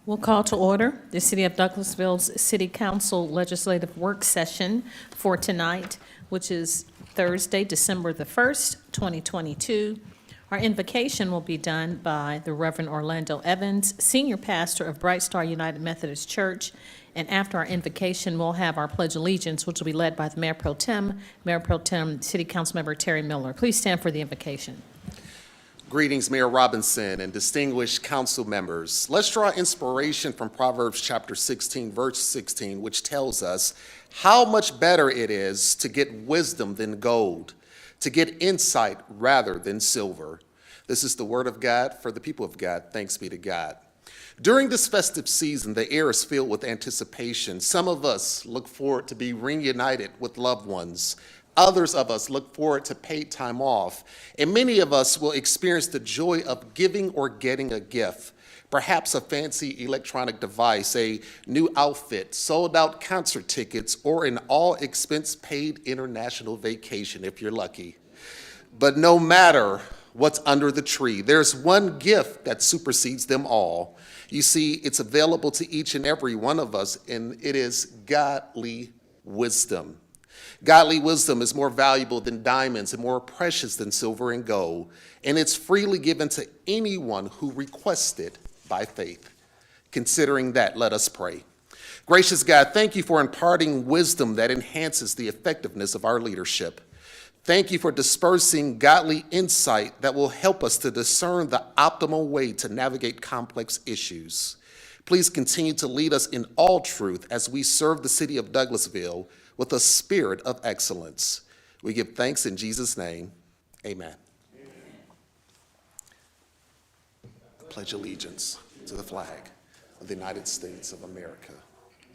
We'll call to order the City of Douglasville's City Council Legislative Work Session for tonight, which is Thursday, December the 1st, 2022. Our invocation will be done by the Reverend Orlando Evans, Senior Pastor of Bright Star United Methodist Church. And after our invocation, we'll have our Pledge of Allegiance, which will be led by the Mayor Pro Tem, City Council Member Terry Miller. Please stand for the invocation. Greetings, Mayor Robinson and distinguished council members. Let's draw inspiration from Proverbs chapter 16, verse 16, which tells us how much better it is to get wisdom than gold, to get insight rather than silver. This is the word of God for the people of God. Thanks be to God. During this festive season, the air is filled with anticipation. Some of us look forward to be reunited with loved ones. Others of us look forward to paid time off, and many of us will experience the joy of giving or getting a gift, perhaps a fancy electronic device, a new outfit, sold-out concert tickets, or an all-expense-paid international vacation if you're lucky. But no matter what's under the tree, there's one gift that supersedes them all. You see, it's available to each and every one of us, and it is godly wisdom. Godly wisdom is more valuable than diamonds and more precious than silver and gold, and it's freely given to anyone who requests it by faith. Considering that, let us pray. Gracious God, thank you for imparting wisdom that enhances the effectiveness of our leadership. Thank you for dispersing godly insight that will help us to discern the optimal way to navigate complex issues. Please continue to lead us in all truth as we serve the city of Douglasville with a spirit of excellence. We give thanks in Jesus' name. Amen. I pledge allegiance to the flag of the United States of America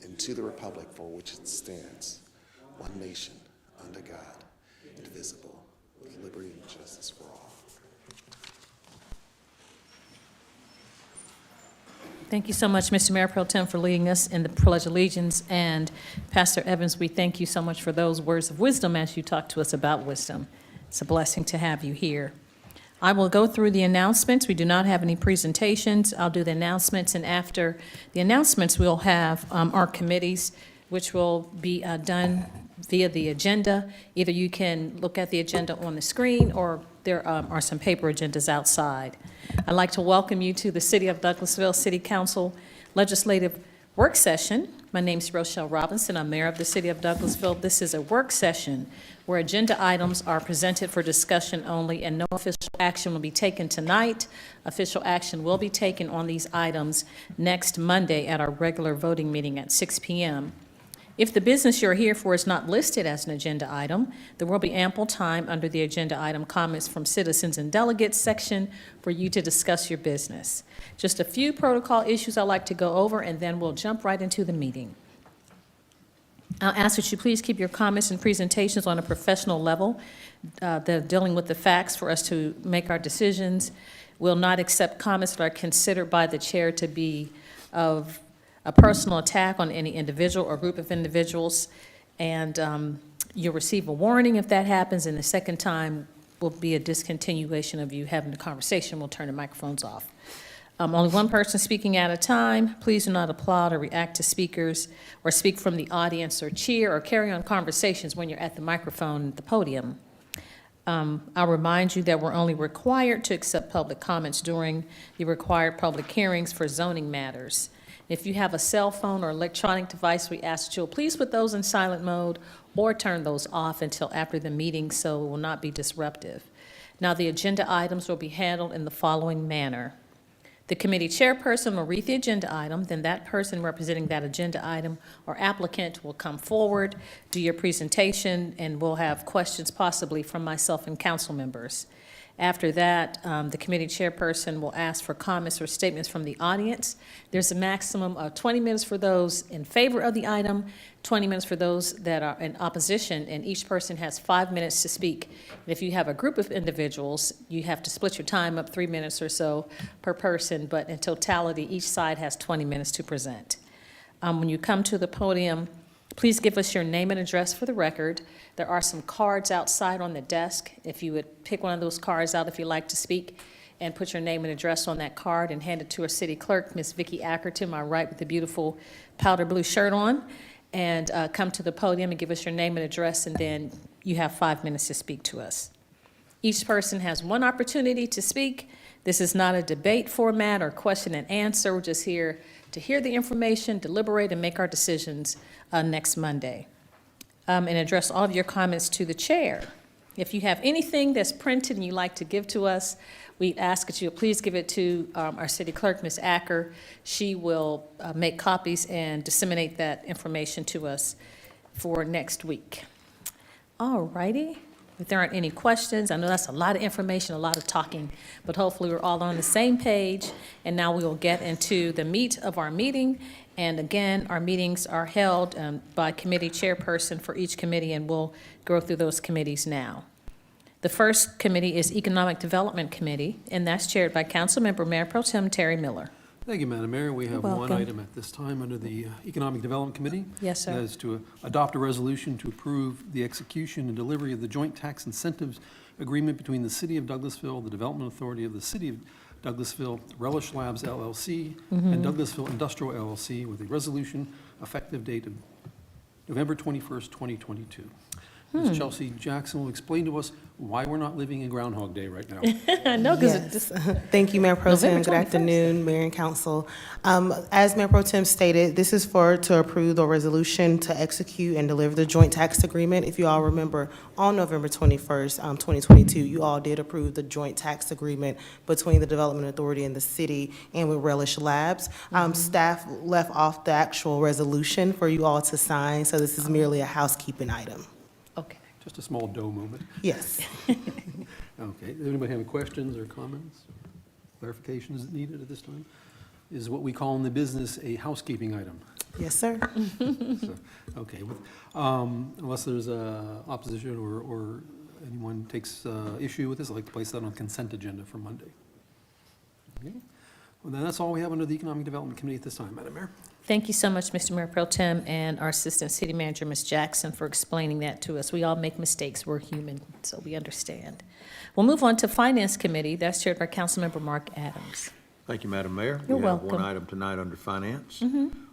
and to the republic for which it stands, one nation, under God, indivisible, with liberty and justice for all. Thank you so much, Mr. Mayor Pro Tem, for leading us in the Pledge of Allegiance. And Pastor Evans, we thank you so much for those words of wisdom as you talk to us about wisdom. It's a blessing to have you here. I will go through the announcements. We do not have any presentations. I'll do the announcements, and after the announcements, we'll have our committees, which will be done via the agenda. Either you can look at the agenda on the screen, or there are some paper agendas outside. I'd like to welcome you to the City of Douglasville City Council Legislative Work Session. My name is Rochelle Robinson. I'm Mayor of the City of Douglasville. This is a work session where agenda items are presented for discussion only, and no official action will be taken tonight. Official action will be taken on these items next Monday at our regular voting meeting at 6 p.m. If the business you're here for is not listed as an agenda item, there will be ample time under the agenda item comments from citizens and delegates section for you to discuss your business. Just a few protocol issues I'd like to go over, and then we'll jump right into the meeting. I'll ask that you please keep your comments and presentations on a professional level. They're dealing with the facts for us to make our decisions. We'll not accept comments that are considered by the chair to be of a personal attack on any individual or group of individuals, and you'll receive a warning if that happens, and the second time will be a discontinuation of you having the conversation. We'll turn the microphones off. Only one person speaking at a time. Please do not applaud or react to speakers or speak from the audience or cheer or carry on conversations when you're at the microphone at the podium. I'll remind you that we're only required to accept public comments during the required public hearings for zoning matters. If you have a cell phone or electronic device, we ask that you'll please put those in silent mode or turn those off until after the meeting so it will not be disruptive. Now, the agenda items will be handled in the following manner. The committee chairperson will read the agenda item, then that person representing that agenda item or applicant will come forward, do your presentation, and we'll have questions possibly from myself and council members. After that, the committee chairperson will ask for comments or statements from the audience. There's a maximum of 20 minutes for those in favor of the item, 20 minutes for those that are in opposition, and each person has 5 minutes to speak. And if you have a group of individuals, you have to split your time up 3 minutes or so per person, but in totality, each side has 20 minutes to present. When you come to the podium, please give us your name and address for the record. There are some cards outside on the desk. If you would pick one of those cards out if you'd like to speak. and put your name and address on that card and hand it to our city clerk, Ms. Vicki Acker, to my right with the beautiful powder blue shirt on, and come to the podium and give us your name and address, and then you have 5 minutes to speak to us. Each person has one opportunity to speak. This is not a debate format or question and answer. We're just here to hear the information, deliberate, and make our decisions next Monday. And address all of your comments to the chair. If you have anything that's printed and you'd like to give to us, we ask that you please give it to our city clerk, Ms. Acker. She will make copies and disseminate that information to us for next week. All righty. If there aren't any questions, I know that's a lot of information, a lot of talking, but hopefully we're all on the same page. And now we will get into the meat of our meeting. And again, our meetings are held by committee chairperson for each committee, and we'll go through those committees now. The first committee is Economic Development Committee, and that's chaired by Councilmember Mayor Pro Tem Terry Miller. Thank you, Madam Mayor. We have one welcome. item at this time under the Economic Development Committee. Yes, sir. That is to adopt a resolution to approve the execution and delivery of the joint tax incentives agreement between the City of Douglasville, the Development Authority of the City of Douglasville, Relish Labs LLC, and Douglasville Industrial LLC, with a resolution effective date of November 21st, 2022. Ms. Chelsea Jackson will explain to us why we're not living in Groundhog Day right now. I know, because Yes. Thank you, Mayor Pro Tem. November Good 21st. afternoon, Mayor and Council. As Mayor Pro Tem stated, this is to approve the resolution to execute and deliver the joint tax agreement. If you all remember, on November 21st, 2022, you all did approve the joint tax agreement between the Development Authority and the city and with Relish Labs. Staff left off the actual resolution for you all to sign, so this is merely a housekeeping item. okay. Just a small dough moment. Yes. Okay, does anybody have any questions or comments? Clarifications needed at this time? Is what we call in the business a housekeeping item. Yes, sir. So, okay, unless there's opposition or anyone takes issue with this, I'd like to place that on consent agenda for Monday. Okay, well, then that's all we have under the Economic Development Committee at this time, Madam Mayor. Thank you so much, Mr. Mayor Pro Tem, and our Assistant City Manager, Ms. Jackson, for explaining that to us. We all make mistakes. We're human, so we understand. We'll move on to Finance Committee. That's chaired by Councilmember Mark Adams. Thank you, Madam Mayor. You're We have welcome. one item tonight under Finance.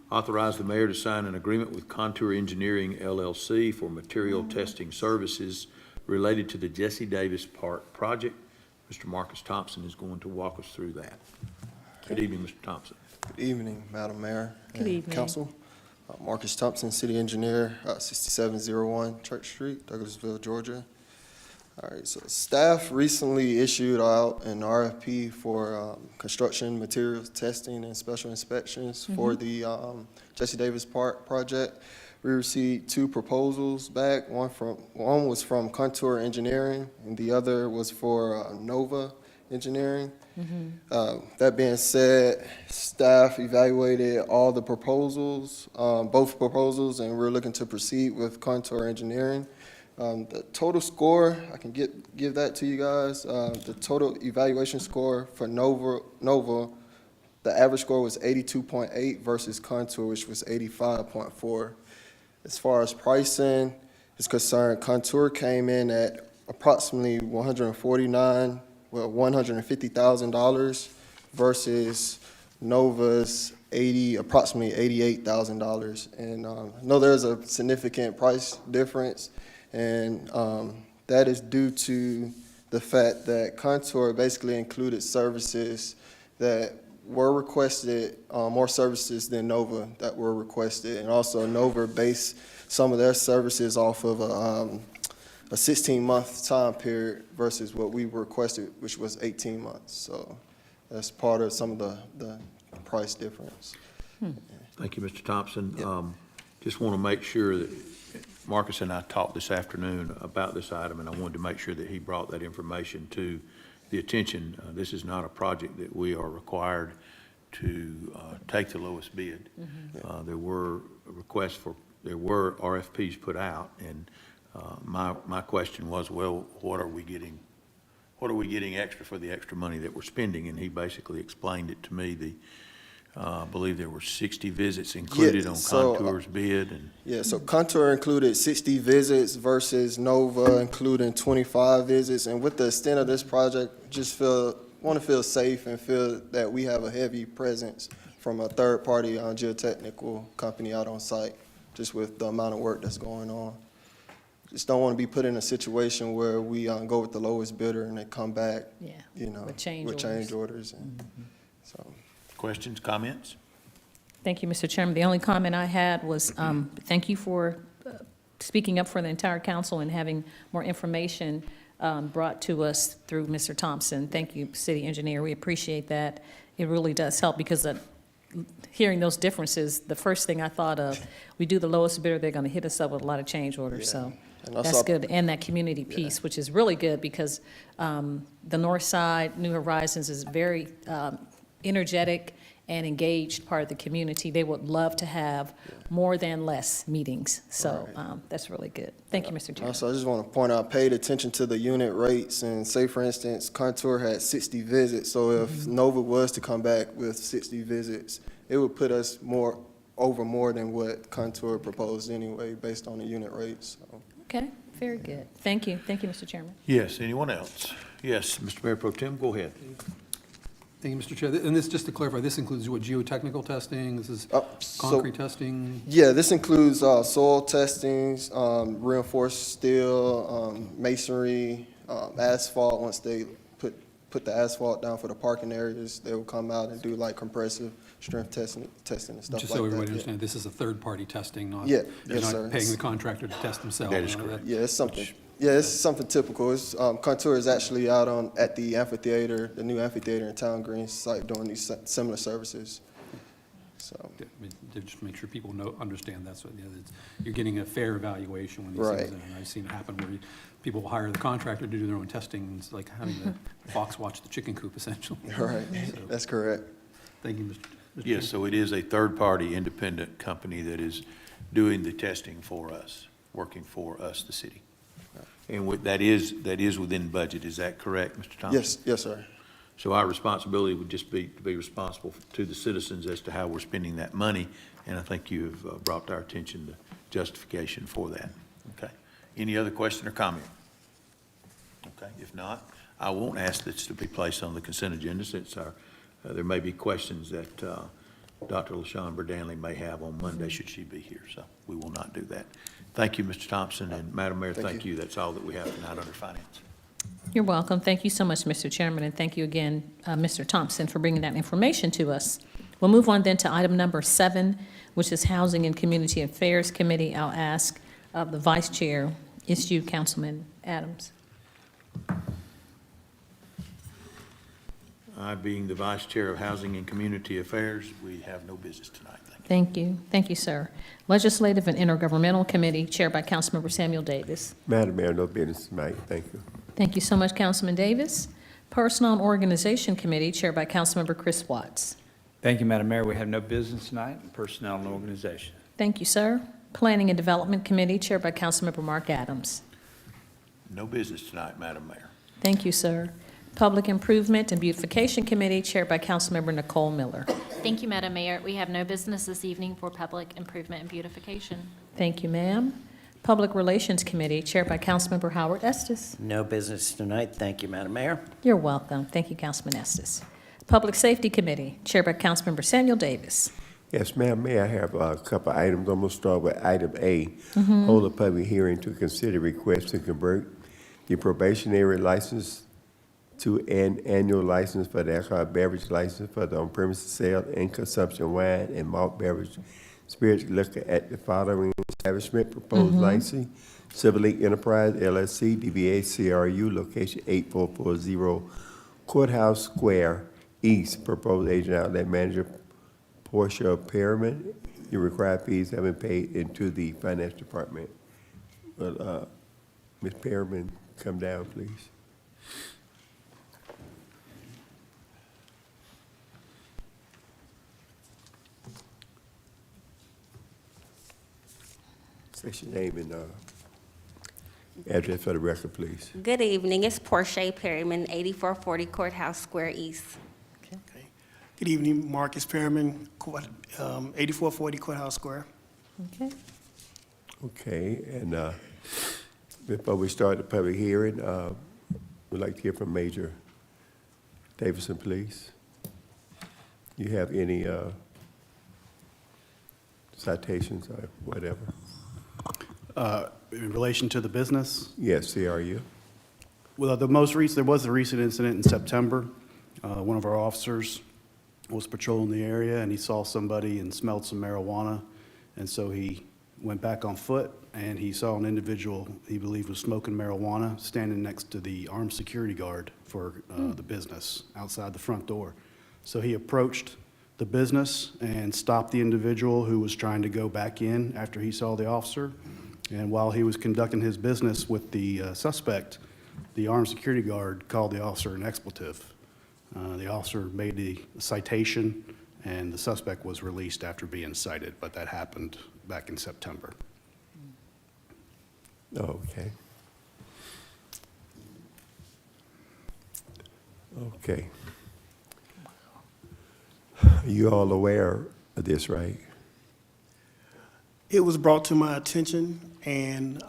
Authorize the mayor to sign an agreement with Contour Engineering LLC for material testing services related to the Jesse Davis Park project. Mr. Marcus Thompson is going to walk us through that. Good evening, Mr. Thompson. Good evening, Madam Mayor Good and evening. Council. Marcus Thompson, City Engineer, 6701 Church Street, Douglasville, Georgia. All right, so staff recently issued out an RFP for construction materials testing and special inspections for the Jesse Davis Park project. We received 2 proposals back. One was from Contour Engineering, and the other was for Nova Engineering. That being said, staff evaluated all the proposals, both proposals, and we're looking to proceed with Contour Engineering. The total score, I can give that to you guys. The total evaluation score for Nova, the average score was 82.8 versus Contour, which was 85.4. As far as pricing is concerned, Contour came in at approximately $150,000 versus Nova's approximately $88,000. And I know there's a significant price difference, and that is due to the fact that Contour basically included services that were requested, more services than Nova that were requested, and also Nova based some of their services off of a 16-month time period versus what we requested, which was 18 months. So that's part of some of the price difference. Thank you, Mr. Thompson. Just want to make sure that Marcus and I talked this afternoon about this item, and I wanted to make sure that he brought that information to the attention. This is not a project that we are required to take the lowest bid. There were RFPs put out, and my question was, well, what are we getting extra for the extra money that we're spending? And he basically explained it to me. I believe there were 60 visits included on Contour's bid. And Yeah, so Contour included 60 visits versus Nova including 25 visits. And with the extent of this project, just feel want to feel safe and feel that we have a heavy presence from a third-party geotechnical company out on site, just with the amount of work that's going on. Just don't want to be put in a situation where we go with the lowest bidder and they come back, Yeah, you know, with change with change orders. And so, Questions, comments? Thank you, Mr. Chairman. The only comment I had was, thank you for speaking up for the entire council and having more information brought to us through Mr. Thompson. Thank you, city engineer. We appreciate that. It really does help because hearing those differences, the first thing I thought of, we do the lowest bidder, they're going to hit us up with a lot of change orders, so And I that's saw- good. And that community piece, which is really good because the north side, New Horizons is very energetic and engaged part of the community. They would love to have more than less meetings, so that's really good. Thank you, Mr. Chairman. Also, I just want to point out, paid attention to the unit rates, and say, for instance, Contour had 60 visits, so if Nova was to come back with 60 visits, it would put us more than what Contour proposed anyway, based on the unit rates. So, Okay, very good. Thank you. Thank you, Mr. Chairman. Yes, anyone else? Yes, Mr. Mayor Pro Tem, go ahead. Thank you, Mr. Chair. And this, just to clarify, this includes what, geotechnical testing? This is so- concrete testing? Yeah, this includes soil testings, reinforced steel, masonry, asphalt. Once they put the asphalt down for the parking areas, they will come out and do like compressive strength testing and stuff like that. Just so everybody Yeah. understands, this is a third-party testing, not, Yeah, you're yes, not sir. paying the contractor to test themselves. That is you know, correct. Yeah, it's something. Yeah, it's something typical. It's Contour is actually out at the amphitheater, the new amphitheater in Town Green site, doing these similar services. So, Yeah, I mean, to just make sure people understand that's what, you're getting a fair evaluation when these Right. things, and I've seen it happen where people will hire the contractor to do their own testing, and it's like having the fox watch the chicken coop, essentially. right, that's correct. Thank you, Mr. Yes, so it is a third-party independent company that is doing the testing for us, working for us, the city. And that is within budget, is that correct, Mr. Thompson? Yes, sir. So our responsibility would just be to be responsible to the citizens as to how we're spending that money, and I think you've brought to our attention the justification for that. Okay. Any other question or comment? Okay, if not, I won't ask this to be placed on the consent agenda since there may be questions that Dr. LaShawn Berdanley may have on Monday should she be here, so we will not do that. Thank you, Mr. Thompson, and Madam Mayor, thank you. That's all that we have tonight under finance. You're welcome. Thank you so much, Mr. Chairman, and thank you again, Mr. Thompson, for bringing that information to us. We'll move on then to item number 7, which is Housing and Community Affairs Committee. I'll ask the Vice Chair, it's you, Councilman Adams. I, being the Vice Chair of Housing and Community Affairs, we have no business tonight. Thank you. Thank you. Thank you, sir. Legislative and Intergovernmental Committee, chaired by Councilmember Samuel Davis. Madam Mayor, no business tonight. Thank you. Thank you so much, Councilman Davis. Personnel and Organization Committee, chaired by Councilmember Chris Watts. Thank you, Madam Mayor. We have no business tonight, personnel and organization. Thank you, sir. Planning and Development Committee, chaired by Councilmember Mark Adams. No business tonight, Madam Mayor. Thank you, sir. Public Improvement and Beautification Committee, chaired by Councilmember Nicole Miller. Thank you, Madam Mayor. We have no business this evening for public improvement and beautification. Thank you, ma'am. Public Relations Committee, chaired by Councilmember Howard Estes. No business tonight. Thank you, Madam Mayor. You're welcome. Thank you, Councilman Estes. Public Safety Committee, chaired by Councilmember Samuel Davis. Yes, Madam Mayor, I have a couple of items. I'm going to start with item A. Hold a public hearing to consider request to convert the probationary license to an annual license for the alcoholic beverage license for the on-premises sale and consumption of wine and malt beverage spirits liquor at the following establishment. Proposed licensee, Civil League Enterprise LLC, DBA CRU, location 8440 Courthouse Square East. Proposed agent outlet manager Portia Perriman. Your required fees have been paid into the finance department. Will Ms. Perriman come down, please? Say your name and address for the record, please. Good evening. It's Portia Perryman, 8440 Courthouse Square East. Good evening, Marcus Perriman, 8440 Courthouse Square. Okay. Okay, and before we start the public hearing, we'd like to hear from Major Davidson, please. You have any citations or whatever? In relation to the business? Yes, CRU. Well, there was a recent incident in September. One of our officers was patrolling the area, and he saw somebody and smelled some marijuana. And so he went back on foot, and he saw an individual he believed was smoking marijuana standing next to the armed security guard for the business outside the front door. So he approached the business and stopped the individual who was trying to go back in after he saw the officer. And while he was conducting his business with the suspect, the armed security guard called the officer an expletive. The officer made the citation, and the suspect was released after being cited, but that happened back in September. Okay. Okay. You all aware of this, right? It was brought to my attention, and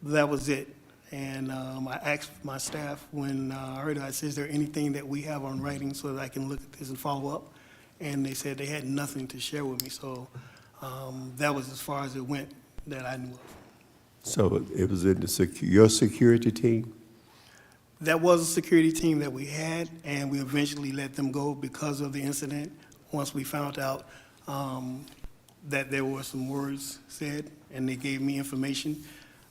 that was it. And I asked my staff when I heard it, I said, is there anything that we have on writing so that I can look at this and follow up? And they said they had nothing to share with me, so that was as far as it went that I knew of. So it was in your security team? That was a security team that we had, and we eventually let them go because of the incident. Once we found out that there were some words said, and they gave me information,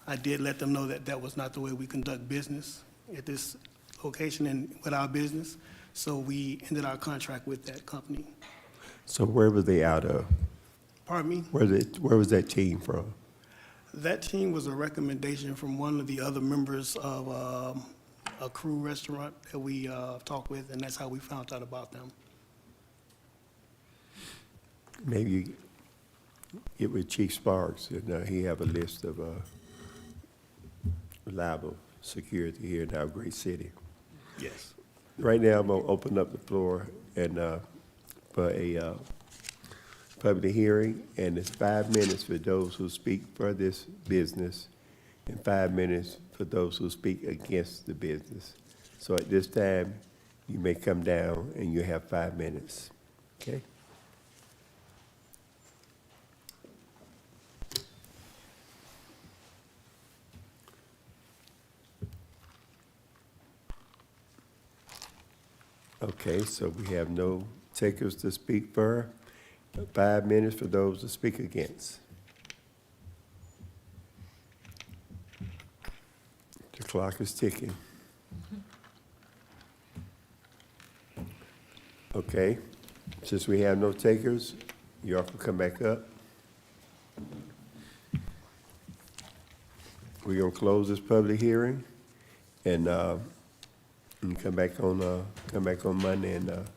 I did let them know that that was not the way we conduct business at this location and with our business. So we ended our contract with that company. So where were they out of? Pardon me? Where was that team from? That team was a recommendation from one of the other members of a crew restaurant that we talked with, and that's how we found out about them. Maybe you get with Chief Sparks, and he have a list of reliable security here in our great city. Yes. Right now, I'm going to open up the floor and for a public hearing, and it's 5 minutes for those who speak for this business and 5 minutes for those who speak against the business. So at this time, you may come down and you have 5 minutes, okay? Okay, so we have no takers to speak for. 5 minutes for those to speak against. The clock is ticking. Okay, since we have no takers, y'all can come back up. We're gonna close this public hearing and come back on Monday and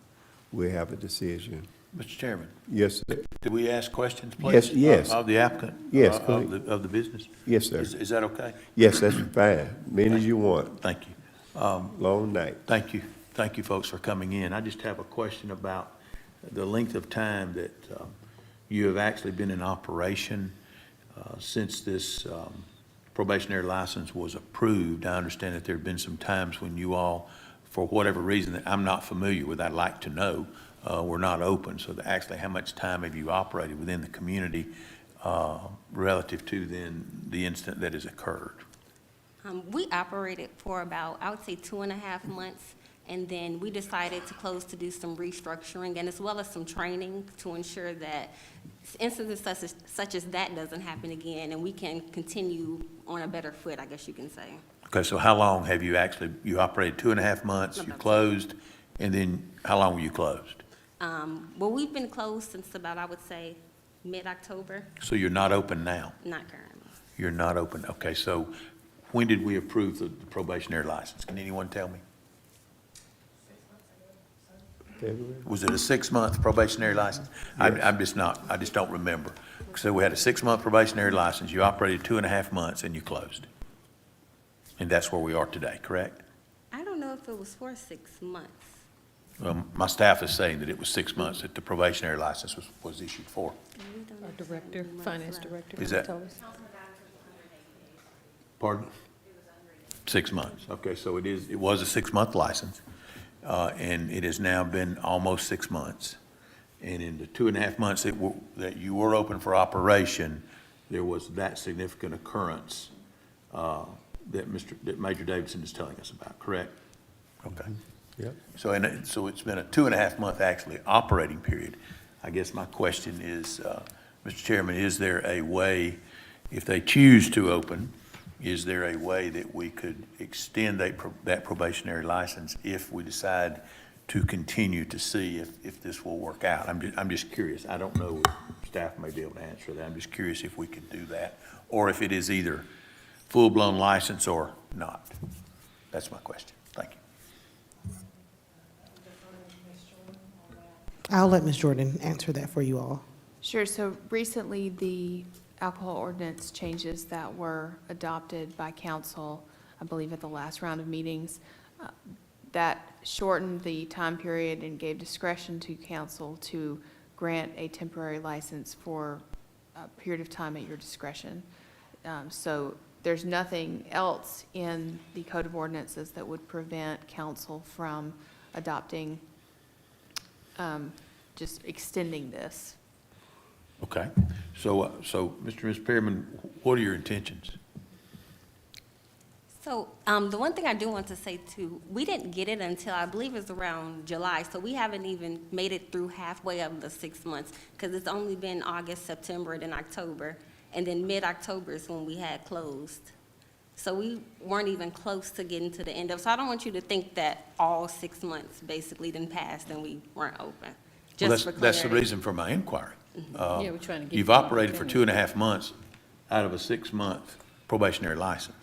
we'll have a decision. Mr. Chairman, Yes, sir. did we ask questions, please? Yes. Of the applicant? Yes, Of go ahead. the business? Yes, sir. Is that okay? Yes, that's fine. Many as you want. Thank you. Long night. Thank you. Thank you, folks, for coming in. I just have a question about the length of time that you have actually been in operation since this probationary license was approved. I understand that there have been some times when you all, for whatever reason that I'm not familiar with, I'd like to know, were not open. So actually, how much time have you operated within the community relative to then the incident that has occurred? We operated for about, I would say, 2.5 months, and then we decided to close to do some restructuring and as well as some training to ensure that incidents such as that doesn't happen again, and we can continue on a better foot, I guess you can say. Okay, so how long have you you operated 2.5 months, you closed, and then how long were you closed? Well, we've been closed since about, I would say, mid-October, So you're not open now? not currently. You're not open, okay, so when did we approve the probationary license? Can anyone tell me? February? Was it a 6-month probationary license? I just don't remember. So we had a 6-month probationary license, you operated 2.5 months, and you closed. And that's where we are today, correct? I don't know if it was for 6 months. My staff is saying that it was 6 months that the probationary license was issued for. We don't Our know if director, it was months finance left. director. Is that- told us. Pardon? 6 months, okay, so it was a 6-month license. and it has now been almost 6 months. And in the 2.5 months that you were open for operation, there was that significant occurrence that Major Davidson is telling us about, correct? Okay. Yep. So it's been a 2.5 month actually operating period. I guess my question is, Mr. Chairman, is there a way, if they choose to open, is there a way that we could extend that probationary license if we decide to continue to see if this will work out? I'm just curious. I don't know if staff may be able to answer that. I'm just curious if we could do that, or if it is either full-blown license or not. That's my question. Thank you. I'll let Ms. Jordan answer that for you all. Sure. So recently, the alcohol ordinance changes that were adopted by council, I believe at the last round of meetings, that shortened the time period and gave discretion to council to grant a temporary license for a period of time at your discretion. So there's nothing else in the Code of Ordinances that would prevent council from adopting, just extending this. Okay. So, Mr. and Ms. Perryman, what are your intentions? So, the one thing I do want to say too, we didn't get it until I believe it's around July, so we haven't even made it through halfway of the 6 months, because it's only been August, September, then October, and then mid-October is when we had closed. So we weren't even close to getting to the end of, so I don't want you to think that all 6 months basically then passed and we weren't open. Well, Just for that's the clarity. reason for my inquiry. Yeah, we're trying to get You've you to operated for finish. 2.5 months out of a 6-month probationary license.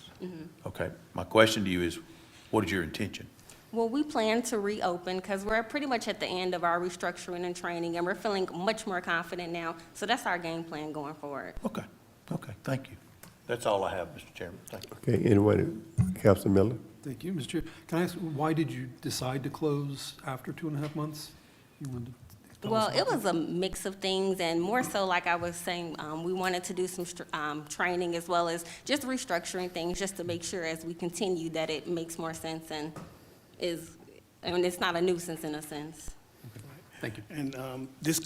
Okay. My question to you is, what is your intention? Well, we plan to reopen because we're pretty much at the end of our restructuring and training, and we're feeling much more confident now. So that's our game plan going forward. Okay. Okay. Thank you. That's all I have, Mr. Chairman. Thank you. Okay, anyone, Councilman Miller? Thank you, Mr. Chair. Can I ask, why did you decide to close after 2.5 months? You wanted to tell us Well, it about was a mix of things, and more so, like I was saying, we wanted to do some training as well as just restructuring things, just to make sure as we continue that it makes more sense and it's not a nuisance in a sense. Thank you. And this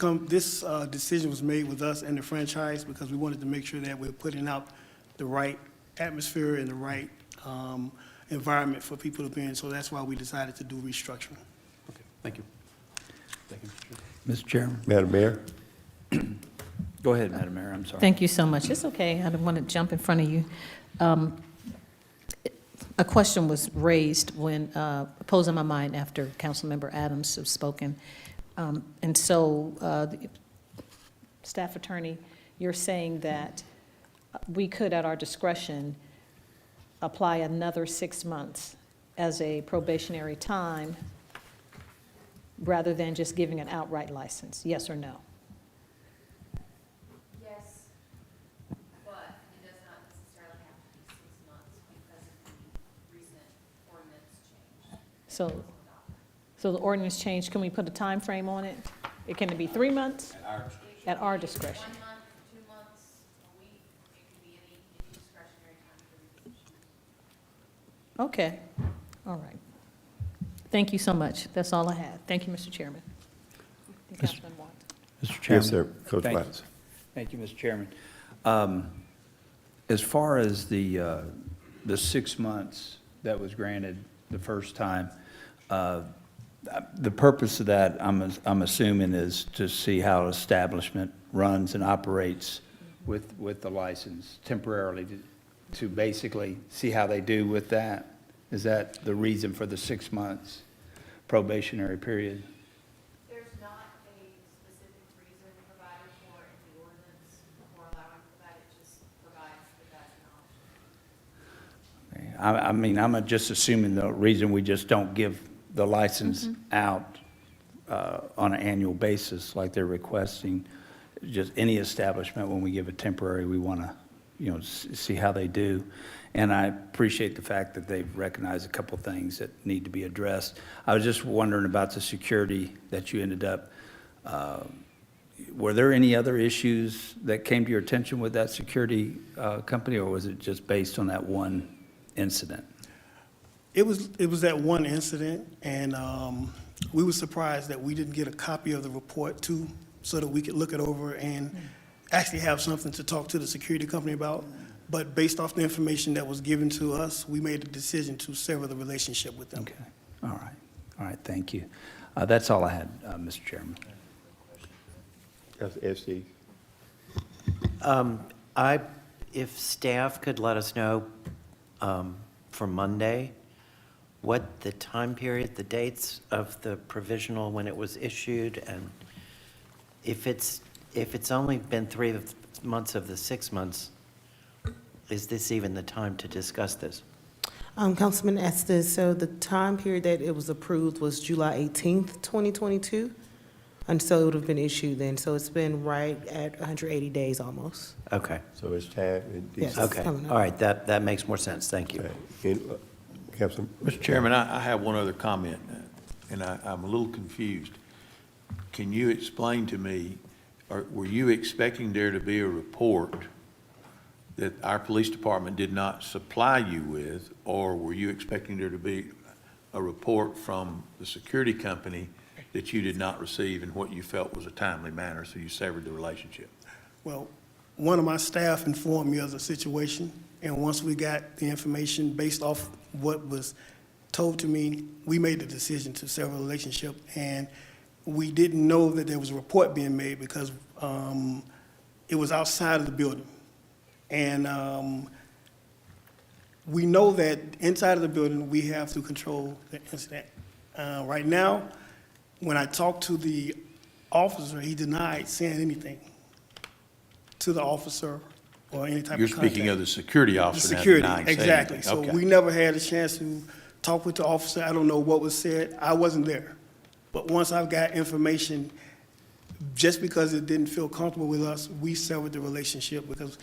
decision was made with us and the franchise because we wanted to make sure that we're putting out the right atmosphere and the right environment for people to be in. So that's why we decided to do restructuring. Okay, thank you. Thank you, Mr. Chair. Mr. Chairman? Madam Mayor? Go ahead, Madam Mayor, I'm sorry. Thank you so much. It's okay, I didn't want to jump in front of you. A question was raised when, posed in my mind after Councilmember Adams has spoken. And so, the Staff Attorney, you're saying that we could, at our discretion, apply another 6 months as a probationary time rather than just giving an outright license, yes or no? Yes, but it does not necessarily have to be 6 months because of the recent ordinance change. So the ordinance change, can we put a time frame on it? Can it be 3 months? At our discretion. 1 month, 2 months, a week, it could be any discretionary time for you. Okay, all right. Thank you so much. That's all I had. Thank you, Mr. Chairman. Councilman Watts. Mr. Chairman? Yes, sir. Coach Thank- Watts. Thank you, Mr. Chairman. As far as the 6 months that was granted the first time, the purpose of that, I'm assuming, is to see how an establishment runs and operates with the license temporarily, to basically see how they do with that. Is that the reason for the 6 months probationary period? There's not a specific reason provided for in the ordinance for allowing for that, it just provides that that's an option. I mean, I'm just assuming the reason we just don't give the license out on an annual basis like they're requesting, just any establishment, when we give a temporary, we want to, see how they do. And I appreciate the fact that they've recognized a couple things that need to be addressed. I was just wondering about the security that you ended up, were there any other issues that came to your attention with that security company, or was it just based on that one incident? It was that one incident, and we were surprised that we didn't get a copy of the report too, so that we could look it over and actually have something to talk to the security company about. But based off the information that was given to us, we made the decision to sever the relationship with them. Okay, all right, thank you. That's all I had, Mr. Chairman. Councilor Estes. If staff could let us know for Monday, what the time period, the dates of the provisional when it was issued, and if it's only been 3 months of the 6 months, is this even the time to discuss this? Councilman Estes, so the time period that it was approved was July 18th, 2022, and so it would have been issued then. So it's been right at 180 days almost. Okay, So it's time and Yes. decent. okay, coming up. all right, that makes more sense, thank you. Councilman. Mr. Chairman, I have one other comment, and I'm a little confused. Can you explain to me, or were you expecting there to be a report that our police department did not supply you with, or were you expecting there to be a report from the security company that you did not receive in what you felt was a timely manner, so you severed the relationship? Well, one of my staff informed me of the situation, and once we got the information based off what was told to me, we made the decision to sever the relationship. And we didn't know that there was a report being made because it was outside of the building. And we know that inside of the building, we have to control the incident. Right now, when I talked to the officer, he denied saying anything to the officer or any type You're of contact. speaking of the security The officer now security, denying saying exactly. anything. So Okay. we never had a chance to talk with the officer. I don't know what was said. I wasn't there. But once I've got information, just because it didn't feel comfortable with us, we severed the relationship because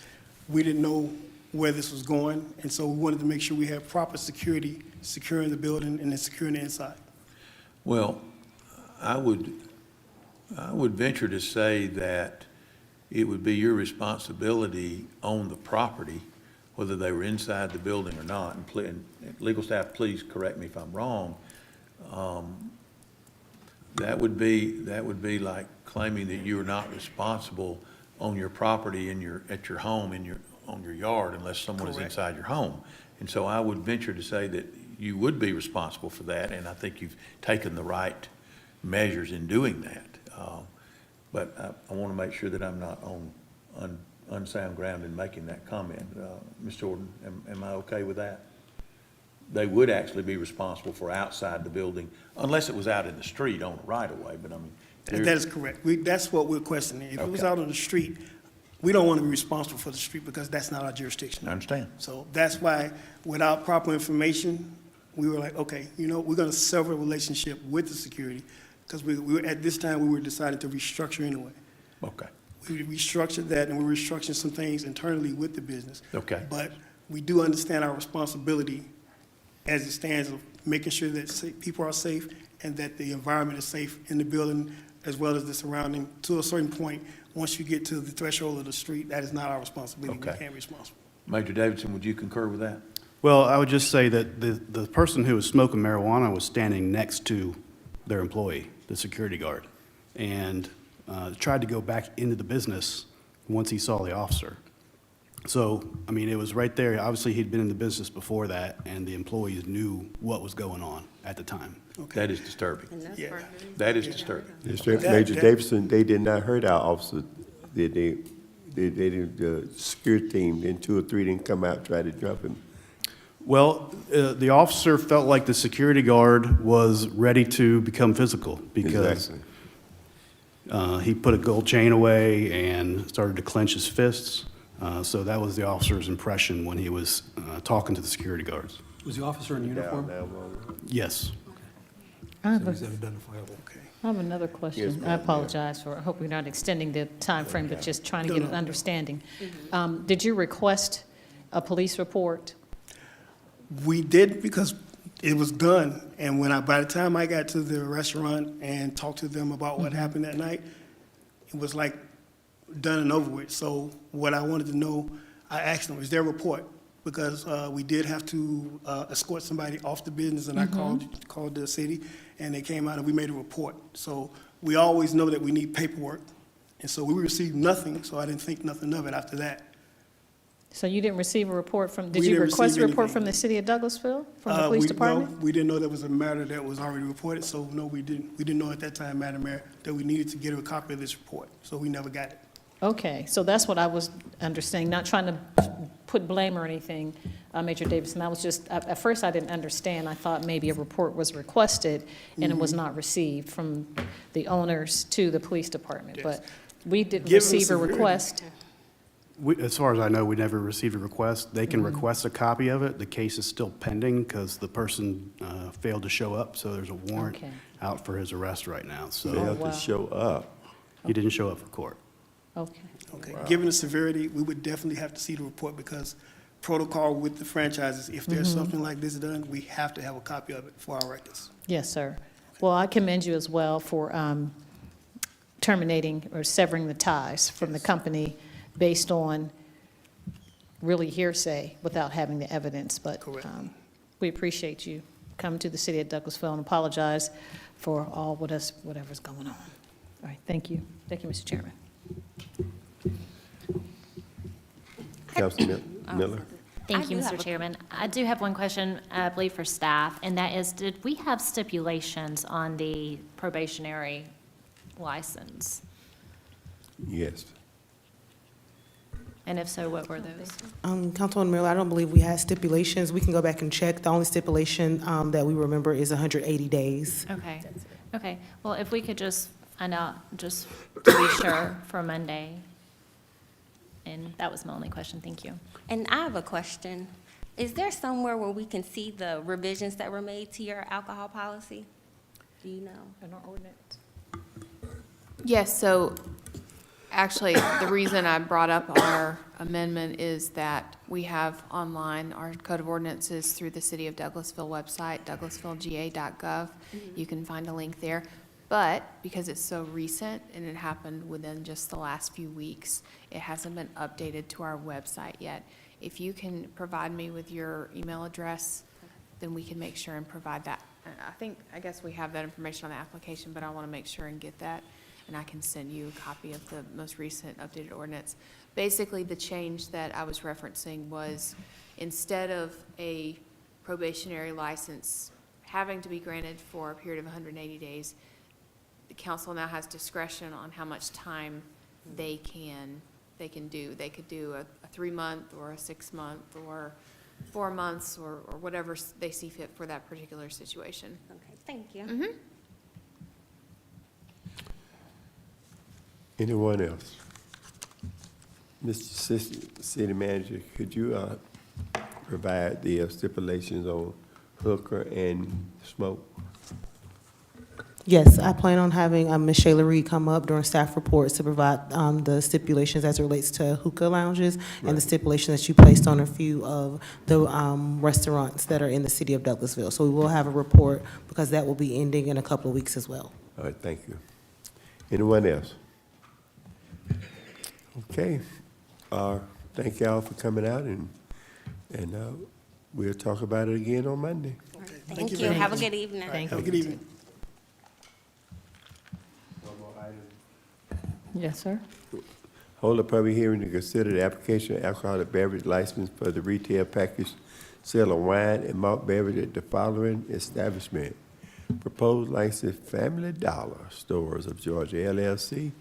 we didn't know where this was going. And so we wanted to make sure we had proper security, securing the building and then securing the inside. Well, I would venture to say that it would be your responsibility on the property, whether they were inside the building or not. And legal staff, please correct me if I'm wrong. That would be like claiming that you are not responsible on your property at your home, on your yard, unless someone is Correct. inside your home. And so I would venture to say that you would be responsible for that, and I think you've taken the right measures in doing that. But I want to make sure that I'm not on unsound ground in making that comment. Ms. Jordan, am I okay with that? They would actually be responsible for outside the building, unless it was out in the street on the right-of-way, but I mean. That is correct. That's what we're questioning. If it was Okay. out on the street, we don't want to be responsible for the street because that's not our jurisdiction. I understand. So that's why, without proper information, we were like, okay, we're going to sever a relationship with the security because at this time, we were deciding to restructure anyway. Okay. We restructured that, and we're restructuring some things internally with the business. Okay. But we do understand our responsibility as it stands of making sure that people are safe and that the environment is safe in the building as well as the surrounding. To a certain point, once you get to the threshold of the street, that is not our responsibility. We Okay. can't be responsible. Major Davidson, would you concur with that? Well, I would just say that the person who was smoking marijuana was standing next to their employee, the security guard, and tried to go back into the business once he saw the officer. So, I mean, it was right there. Obviously, he'd been in the business before that, and the employees knew what was going on at the time. That is disturbing. Yeah. That is disturbing. Major Davidson, they did not hurt our officer. They didn't, the security team, then 2 or 3 didn't come out, try to jump him. Well, the officer felt like the security guard was ready to become physical because Exactly. he put a gold chain away and started to clench his fists. So that was the officer's impression when he was talking to the security guards. Was the officer in uniform? Yes. I have So a- he's identifiable. Okay. I have another question. Yes, I ma'am. apologize for, I hope we're not extending the time frame, but just trying to get an understanding. Did you request a police report? We did because it was done, and by the time I got to the restaurant and talked to them about what happened that night, it was like done and over with. So what I wanted to know, I asked them, is there a report? because we did have to escort somebody off the business, and I called the city, and they came out and we made a report. So we always know that we need paperwork, and so we received nothing, so I didn't think nothing of it after that. So you didn't receive a report from, did We you didn't request a receive report anything. from the city of Douglasville, from the police No, department? we didn't know that was a matter that was already reported, so no, we didn't. We didn't know at that time, Madam Mayor, that we needed to get a copy of this report, so we never got it. Okay, so that's what I was understanding, not trying to put blame or anything, Major Davidson. I was just, at first I didn't understand. I thought maybe a report was requested and it was not received from the owners to the police department. Yes. But we didn't Given the receive a severity. request. As far as I know, we never received a request. They can request a copy of it. The case is still pending because the person failed to show up, so there's a warrant Okay. out for his arrest right now. So Failed wow. to show up. he didn't show up for court. Okay, Okay, given the severity, we would definitely have to see the report, because protocol with the franchises, if there's something like this done, we have to have a copy of it for our records. yes, sir. Well, I commend you as well for terminating or severing the ties from the company based on really hearsay without having the evidence. But Correct. we appreciate you coming to the city of Douglasville and apologize for all whatever's going on. All right, thank you. Thank you, Mr. Chairman. Councilman Miller? Thank you, do have Mr. a- Chairman. I do have one question, I believe, for staff, and that is, did we have stipulations on the probationary license? Yes. And if so, what were those? Councilwoman Miller, I don't believe we had stipulations. We can go back and check. The only stipulation that we remember is 180 days. Okay, okay. Well, if we could just find out, just to be sure, for Monday. And that was my only question, thank you. And I have a question. Is there somewhere where we can see the revisions that were made to your alcohol policy? Do you know? In our ordinance. Yes, so actually, the reason I brought up our amendment is that we have online our code of ordinances through the City of Douglasville website, douglasvillega.gov. You can find a link there. But because it's so recent and it happened within just the last few weeks, it hasn't been updated to our website yet. If you can provide me with your email address, then we can make sure and provide that. And I guess we have that information on the application, but I want to make sure and get that. And I can send you a copy of the most recent updated ordinance. Basically, the change that I was referencing was, instead of a probationary license having to be granted for a period of 180 days, the council now has discretion on how much time they can do. They could do a 3-month or a 6-month or 4 months or whatever they see fit for that particular situation. Okay, thank you. Anyone else? Mr. City Manager, could you provide the stipulations on hookah and smoke? Yes, I plan on having Ms. Shayla Reed come up during staff reports to provide the stipulations as it relates to hookah lounges and the stipulation that you placed on a few of the restaurants that are in the city of Douglasville. So we will have a report, because that will be ending in a couple of weeks as well. All right, thank you. Anyone else? Okay. Thank y'all for coming out, and we'll talk about it again on Monday. Thank you. very Have a much. good evening. Thank Have a you. good evening. Yes, sir. Hold a public hearing to consider the application of alcoholic beverage license for the retail package sale of wine and malt beverage at the following establishment. Proposed license, Family Dollar Stores of Georgia LLC,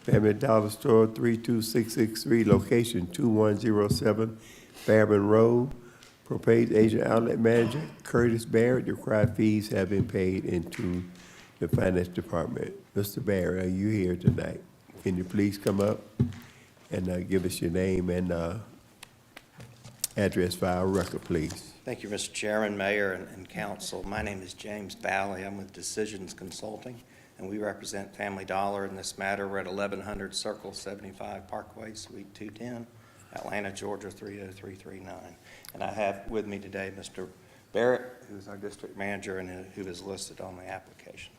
Family Dollar Store 32663, location 2107 Fairburn Road. Proposed agent outlet manager Curtis Barrett. The required fees have been paid into the finance department. Mr. Barrett, are you here tonight? Can you please come up and give us your name and address for our record, please? Thank you, Mr. Chairman, Mayor, and Council. My name is James Bally. I'm with Decisions Consulting, and we represent Family Dollar in this matter. We're at 1100 Circle 75 Parkway, Suite 210, Atlanta, Georgia 30339. And I have with me today Mr. Barrett, who's our district manager and who is listed on the application.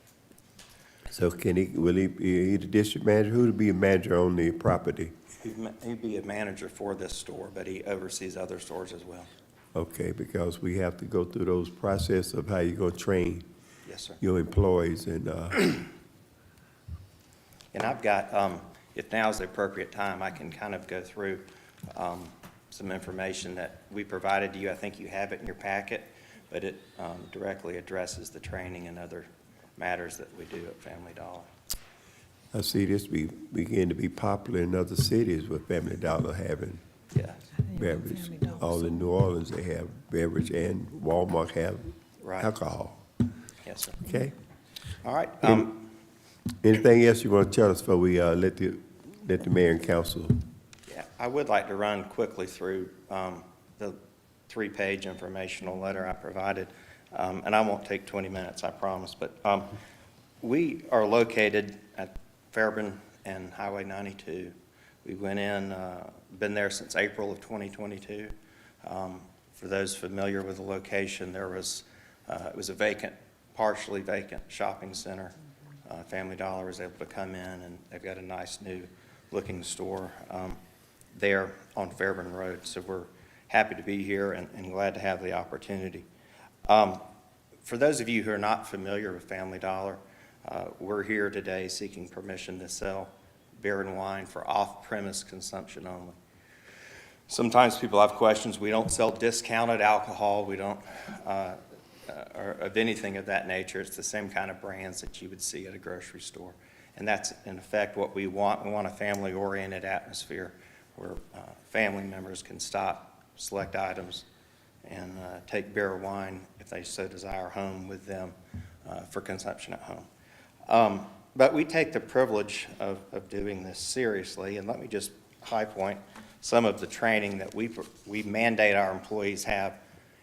So will he be the district manager? Who will be a manager on the property? He'd be a manager for this store, but he oversees other stores as well. Okay, because we have to go through those process of how you're gonna train Yes, sir. your employees and, And I've got, if now's the appropriate time, I can kind of go through some information that we provided to you. I think you have it in your packet, but it directly addresses the training and other matters that we do at Family Dollar. I see this begin to be popular in other cities with Family Dollar having Yes. beverage. All in New Orleans, they have beverage, and Walmart have Right. alcohol. Yes, sir. Okay? All right. Anything else you want to tell us before we let the mayor and council? Yeah, I would like to run quickly through the 3-page informational letter I provided, and I won't take 20 minutes, I promise, but we are located at Fairburn and Highway 92. We went in, been there since April of 2022. For those familiar with the location, it was a vacant, partially vacant shopping center. Family Dollar was able to come in, and they've got a nice new looking store there on Fairburn Road. So we're happy to be here and glad to have the opportunity. For those of you who are not familiar with Family Dollar, we're here today seeking permission to sell beer and wine for off-premise consumption only. Sometimes people have questions. We don't sell discounted alcohol. We don't, or of anything of that nature. It's the same kind of brands that you would see at a grocery store. And that's, in effect, what we want. We want a family-oriented atmosphere where family members can stop, select items, and take beer or wine, if they so desire, home with them for consumption at home. But we take the privilege of doing this seriously, and let me just high point some of the training that we mandate our employees have,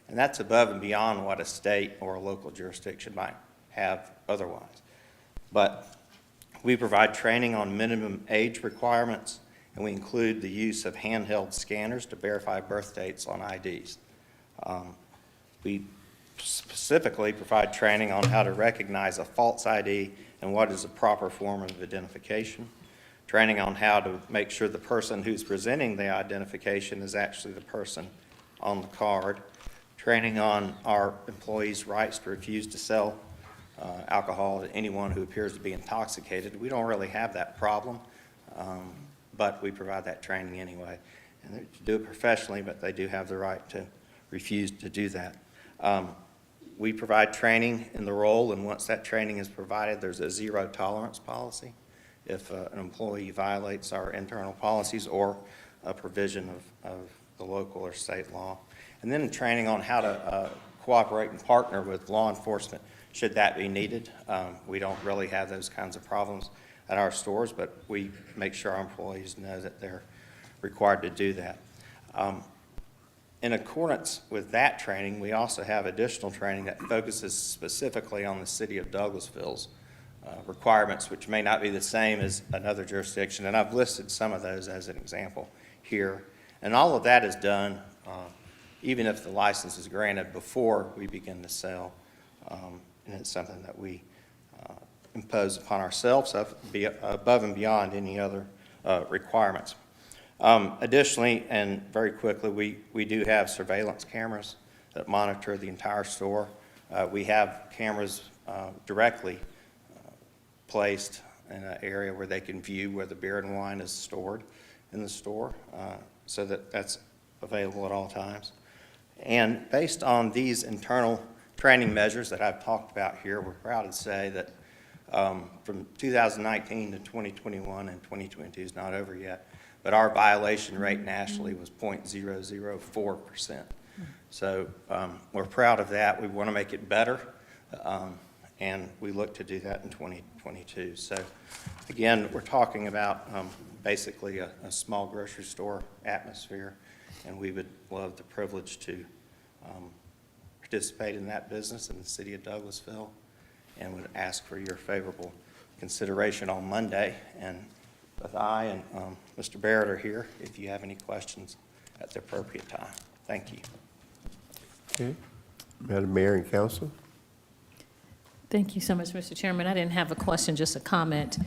and that's above and beyond what a state or a local jurisdiction might have otherwise. But we provide training on minimum age requirements, and we include the use of handheld scanners to verify birth dates on IDs. We specifically provide training on how to recognize a false ID and what is a proper form of identification, training on how to make sure the person who's presenting the identification is actually the person on the card, training on our employees' rights to refuse to sell alcohol to anyone who appears to be intoxicated. We don't really have that problem, but we provide that training anyway. And they do it professionally, but they do have the right to refuse to do that. We provide training in the role, and once that training is provided, there's a zero tolerance policy if an employee violates our internal policies or a provision of the local or state law. And then training on how to cooperate and partner with law enforcement should that be needed. We don't really have those kinds of problems at our stores, but we make sure our employees know that they're required to do that. In accordance with that training, we also have additional training that focuses specifically on the city of Douglasville's requirements, which may not be the same as another jurisdiction, and I've listed some of those as an example here. And all of that is done even if the license is granted before we begin to sell, and it's something that we impose upon ourselves above and beyond any other requirements. Additionally, and very quickly, we do have surveillance cameras that monitor the entire store. We have cameras directly placed in an area where they can view where the beer and wine is stored in the store, so that that's available at all times. And based on these internal training measures that I've talked about here, we're proud to say that from 2019 to 2021, and 2022 is not over yet, but our violation rate nationally was 0.004%. So we're proud of that. We want to make it better, and we look to do that in 2022. So again, we're talking about basically a small grocery store atmosphere, and we would love the privilege to participate in that business in the city of Douglasville, and would ask for your favorable consideration on Monday. And both I and Mr. Barrett are here if you have any questions at the appropriate time. Thank you. Okay. Madam Mayor and Council? Thank you so much, Mr. Chairman. I didn't have a question, just a comment.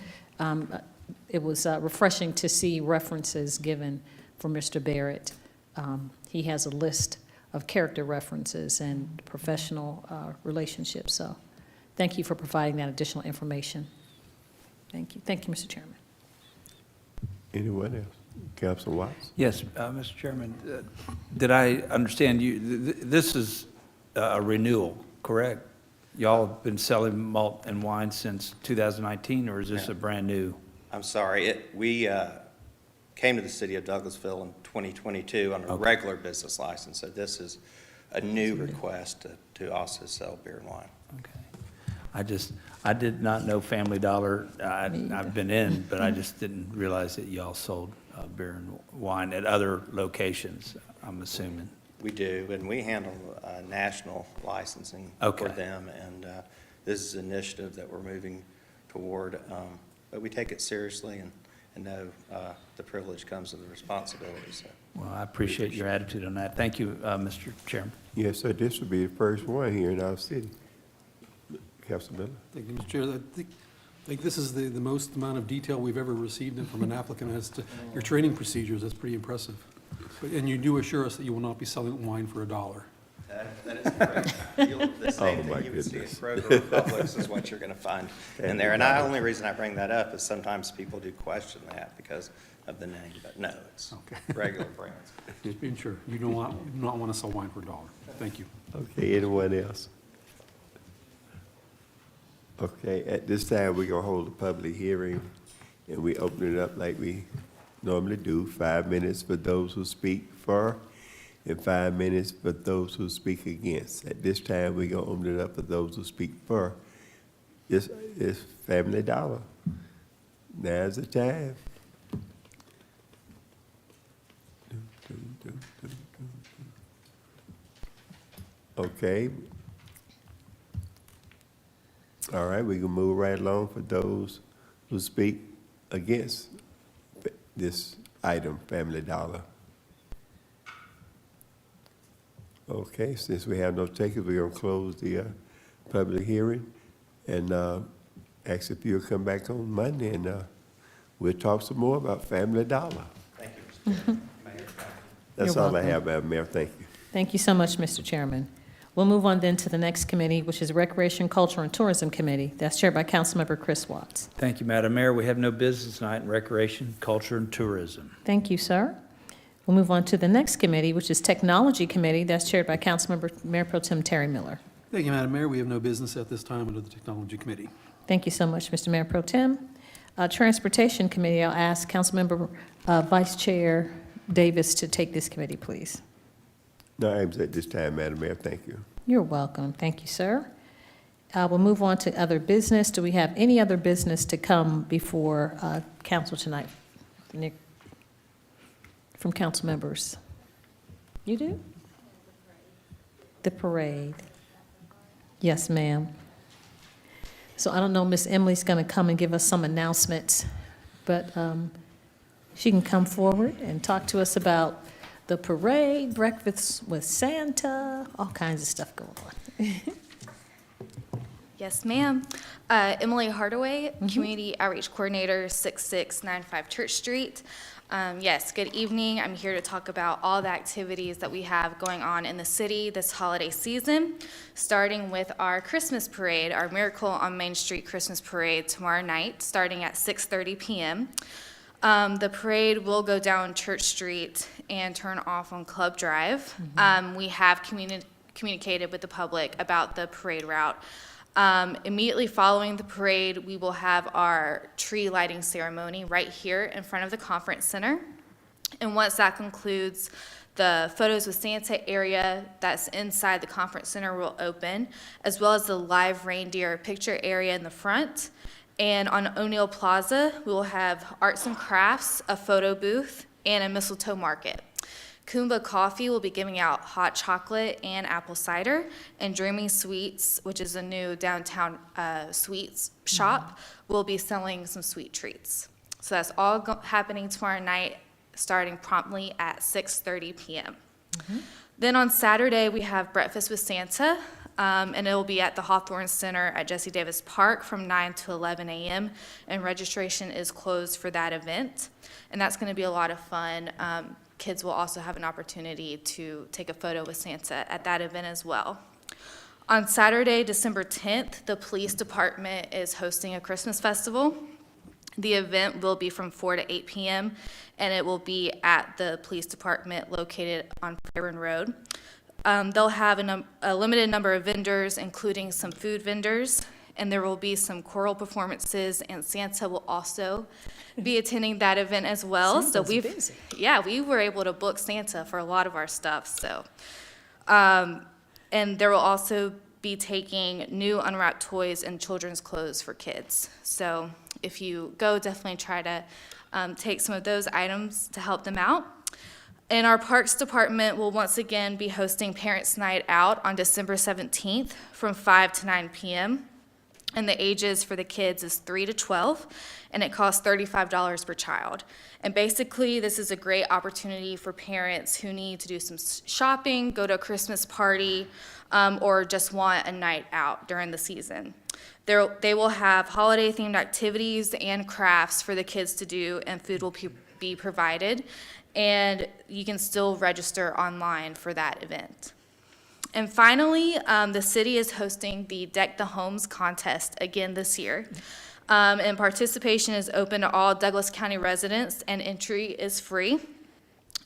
it was refreshing to see references given for Mr. Barrett. He has a list of character references and professional relationships, so thank you for providing that additional information. Thank you. Thank you, Mr. Chairman. Anyone else? Councilman Watts? Yes, Mr. Chairman, did I understand you, this is a renewal, correct? Y'all have been selling malt and wine since 2019, or is this a brand new? I'm sorry, we came to the city of Douglasville in 2022 on a regular business license, so this is a new request to also sell beer and wine. Okay. I did not know Family Dollar, I've been in, but I just didn't realize that y'all sold beer and wine at other locations, I'm assuming. We do, and we handle national licensing for them, and this is an initiative that we're moving toward, but we take it seriously and know the privilege comes with the responsibility. So. Well, I appreciate your attitude on that. Thank you, Mr. Chairman. Yes, sir, this will be the first one here in our city. Councilman Miller? Thank you, Mr. Chair. I think this is the most amount of detail we've ever received from an applicant as to your training procedures. That's pretty impressive. And you do assure us that you will not be selling wine for $1. That is correct. The same thing you would see in Kroger or Publix is what you're going to find in there. And the only reason I bring that up is sometimes people do question that because of the name, but no, it's regular brands. Just being sure. You do not want to sell wine for $1. Thank you. Okay, anyone else? Okay, at this time, we're gonna hold a public hearing, and we open it up like we normally do, 5 minutes for those who speak for, and 5 minutes for those who speak against. At this time, we're gonna open it up for those who speak for. It's Family Dollar. Now's the time. Okay. All right, we can move right along for those who speak against this item, Family Dollar. Okay, since we have no takers, we're gonna close the public hearing and ask if you'll come back on Monday and we'll talk some more about Family Dollar. Thank you, Mr. Chairman. That's You're all I welcome. have, Madam Mayor. Thank you. Thank you so much, Mr. Chairman. We'll move on then to the next committee, which is Recreation, Culture, and Tourism Committee. That's chaired by Councilmember Chris Watts. Thank you, Madam Mayor. We have no business tonight in Recreation, Culture, and Tourism. Thank you, sir. We'll move on to the next committee, which is Technology Committee. That's chaired by Councilmember Mayor Pro Tem Terry Miller. Thank you, Madam Mayor. We have no business at this time under the Technology Committee. Thank you so much, Mr. Mayor Pro Tem. Transportation Committee, I'll ask Councilmember Vice Chair Davis to take this committee, please. No items at this time, Madam Mayor. Thank you. You're welcome. Thank you, sir. We'll move on to other business. Do we have any other business to come before council tonight? Nick, from council members? You do? The parade. Yes, ma'am. So I don't know, Miss Emily's going to come and give us some announcements, but she can come forward and talk to us about the parade, breakfast with Santa, all kinds of stuff going on. Yes, ma'am. Emily Hardaway, Community Outreach Coordinator, 6695 Church Street. Yes, good evening. I'm here to talk about all the activities that we have going on in the city this holiday season, starting with our Christmas parade, our Miracle on Main Street Christmas parade tomorrow night, starting at 6:30 p.m. The parade will go down Church Street and turn off on Club Drive. We have communicated with the public about the parade route. Immediately following the parade, we will have our tree lighting ceremony right here in front of the conference center. And once that concludes, the Photos with Santa area that's inside the conference center will open, as well as the live reindeer picture area in the front. And on O'Neill Plaza, we will have arts and crafts, a photo booth, and a mistletoe market. Kumba Coffee will be giving out hot chocolate and apple cider, and Dreaming Sweets, which is a new downtown sweets shop, will be selling some sweet treats. So that's all happening tomorrow night, starting promptly at 6:30 p.m. Then on Saturday, we have Breakfast with Santa. and it will be at the Hawthorne Center at Jesse Davis Park from 9 to 11 a.m., and registration is closed for that event, and that's going to be a lot of fun. Kids will also have an opportunity to take a photo with Santa at that event as well. On Saturday, December 10th, the police department is hosting a Christmas festival. The event will be from 4 to 8 p.m., and it will be at the police department located on Fairburn Road. They'll have a limited number of vendors, including some food vendors, and there will be some choral performances, and Santa will also be attending that event as well. Santa's busy. Yeah, we were able to book Santa for a lot of our stuff, so. And there will also be taking new unwrapped toys and children's clothes for kids. So if you go, definitely try to take some of those items to help them out. And our Parks Department will once again be hosting Parents' Night Out on December 17th from 5 to 9 p.m. And the ages for the kids is 3 to 12, and it costs $35 per child. And basically, this is a great opportunity for parents who need to do some shopping, go to a Christmas party, or just want a night out during the season. They will have holiday-themed activities and crafts for the kids to do, and food will be provided. And you can still register online for that event. And finally, the city is hosting the Deck the Homes contest again this year. And participation is open to all Douglas County residents, and entry is free.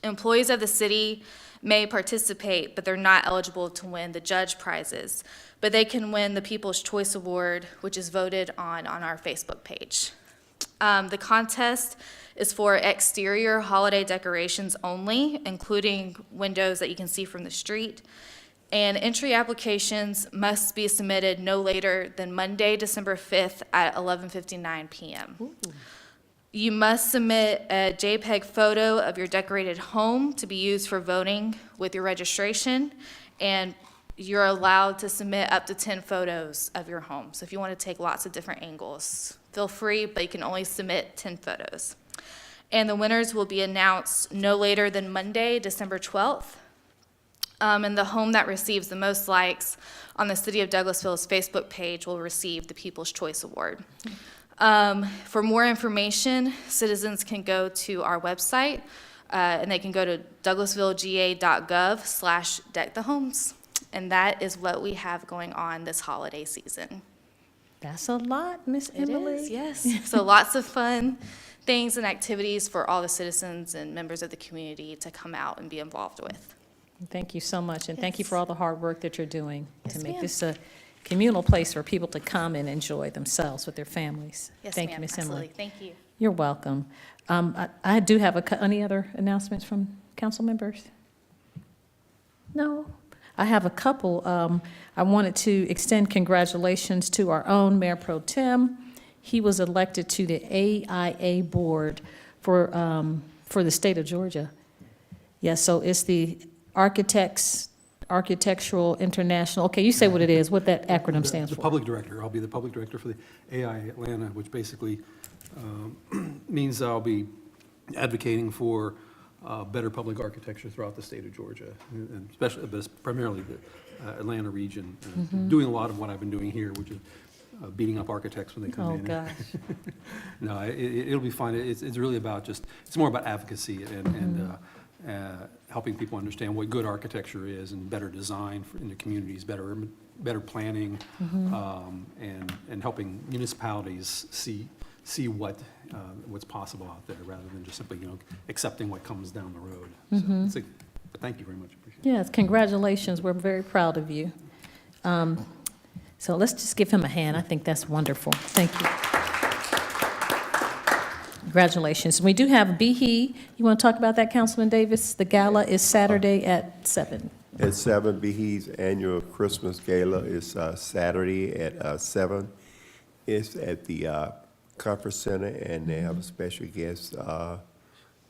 Employees of the city may participate, but they're not eligible to win the judge prizes. But they can win the People's Choice Award, which is voted on our Facebook page. The contest is for exterior holiday decorations only, including windows that you can see from the street. And entry applications must be submitted no later than Monday, December 5th at 11:59 p.m. Ooh. You must submit a JPEG photo of your decorated home to be used for voting with your registration, and you're allowed to submit up to 10 photos of your home. So if you want to take lots of different angles, feel free, but you can only submit 10 photos. And the winners will be announced no later than Monday, December 12th. And the home that receives the most likes on the City of Douglasville's Facebook page will receive the People's Choice Award. For more information, citizens can go to our website, and they can go to douglasvillega.gov/deckthehomes. And that is what we have going on this holiday season. That's a lot, Miss Emily. It is, yes. So lots of fun things and activities for all the citizens and members of the community to come out and be involved with. Thank you so much, and thank you Yes. for all the hard work that you're doing to Yes, make ma'am. this a communal place for people to come and enjoy themselves with their families. Yes, Thank you, ma'am, Miss absolutely. Emily. Thank you. You're welcome. I do have any other announcements from council members? No? I have a couple. I wanted to extend congratulations to our own Mayor Pro Tem. He was elected to the AIA Board for the state of Georgia. Yes, so it's the Architectural International, okay, you say what it is, what that acronym stands The for. public director. I'll be the public director for the AI Atlanta, which basically means I'll be advocating for better public architecture throughout the state of Georgia, and especially, but it's primarily the Atlanta region. Doing a lot of what I've been doing here, which is beating up architects when they come Oh, in. gosh. No, it'll be fun. It's really about it's more about advocacy and helping people understand what good architecture is and better design in the communities, better planning, and helping municipalities see what's possible out there rather than just simply, accepting what comes down the road. So but thank you very much. Appreciate it. Yes, congratulations, we're very proud of you. So let's just give him a hand, I think that's wonderful. Thank you. Congratulations. We do have BHE. You want to talk about that, Councilman Davis? The gala is Saturday at 7. At 7, BHE's annual Christmas gala is Saturday at 7. It's at the Conference Center, and they have a special guest